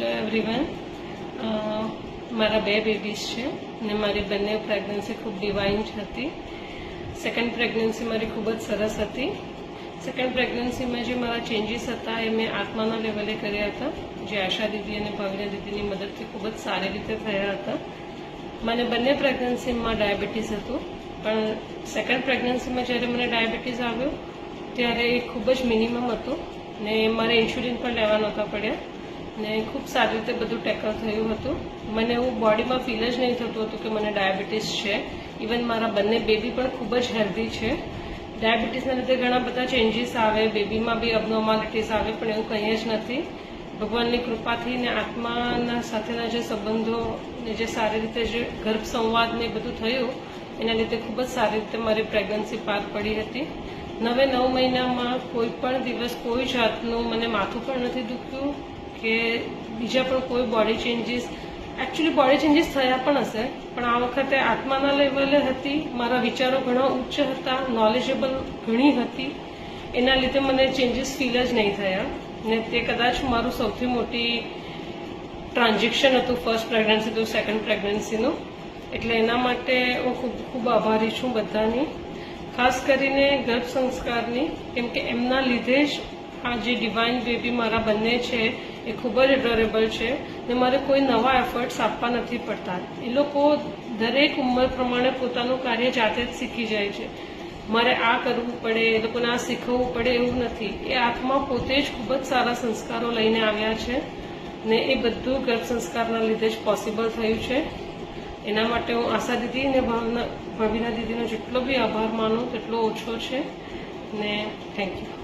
Hello everyone, મારા બે babies છે અને મારી બંને પ્રેગ્નન્સી ખૂબ ડિવાઇન હતી. સેકન્ડ પ્રેગ્નન્સી મારી ખૂબ જ સરસ હતી. સેકન્ડ પ્રેગ્નન્સીમાં જે મારા ચેન્જીસ હતા એ મેં આત્માના લેવલે કર્યા હતા, જે આશા દીદી અને ભાવિના દીદીની મદદથી ખૂબ જ સારી રીતે થયા હતા. મને બંને પ્રેગ્નન્સીમાં ડાયાબિટીસ હતું, પણ સેકન્ડ પ્રેગ્નન્સીમાં જ્યારે મને ડાયાબિટીસ આવ્યો ત્યારે એ ખૂબ જ મિનિમમ હતું ને મારે ઇન્સ્યુલિન પણ લેવા નહોતા પડ્યા ને ખૂબ સારી રીતે બધું ટેકલ થયું હતું. મને એવું બોડીમાં ફીલ જ નહીં થતું હતું કે મને ડાયાબિટીસ છે. ઇવન મારા બંને બેબી પણ ખૂબ જ હેલ્ધી છે. ડાયાબિટીસના લીધે ઘણા બધા ચેન્જીસ આવે, બેબીમાં બી અબનોર્માલિટીઝ આવે, પણ એવું કંઈ જ નથી. ભગવાનની કૃપાથી ને આત્માના સાથેના જે સંબંધો ને જે સારી રીતે જે ગર્ભ સંવાદ ને બધું થયું એના લીધે ખૂબ જ સારી રીતે મારી પ્રેગ્નન્સી પાર પડી હતી. 9 મહિનામાં કોઈ પણ દિવસ કોઈ જાતનું મને માથું પણ નથી દુખ્યું કે બીજા પણ કોઈ body changes. Actually body changes થયા પણ હશે, પણ આ વખતે આત્માના લેવલે હતી. મારા વિચારો ઘણા ઉચ્ચ હતા, નોલેજેબલ ઘણી હતી, એના લીધે મને ચેન્જીસ ફીલ જ નહીં થયા ને તે કદાચ મારું સૌથી મોટી ટ્રાન્ઝેક્શન હતું ફર્સ્ટ પ્રેગ્નન્સી ટુ સેકન્ડ પ્રેગ્નન્સીનું. એટલે એના માટે હું ખૂબ ખૂબ આભારી છું બધાની, ખાસ કરીને ગર્ભ સંસ્કારની, કેમ કે એમના લીધે જ આ જે ડિવાઇન બેબી મારા બંને છે એ ખૂબ જ એડોરેબલ છે ને મારે કોઈ નવા એફર્ટ્સ આપવા નથી પડતા. એ લોકો દરેક ઉંમર પ્રમાણે પોતાનું કાર્ય જાતે જ શીખી જાય છે. મારે આ કરવું પડે, એ લોકોને આ શીખવવું પડે એવું નથી. એ આત્મા પોતે જ ખૂબ જ સારા સંસ્કારો લઈને આવ્યા છે ને એ બધું ગર્ભ સંસ્કારના લીધે જ પોસિબલ થયું છે. એના માટે હું આશા દીદી અને ભાવિના દીદીનો જેટલો બી આભાર માનું તેટલો ઓછો છે ને થેન્ક યુ.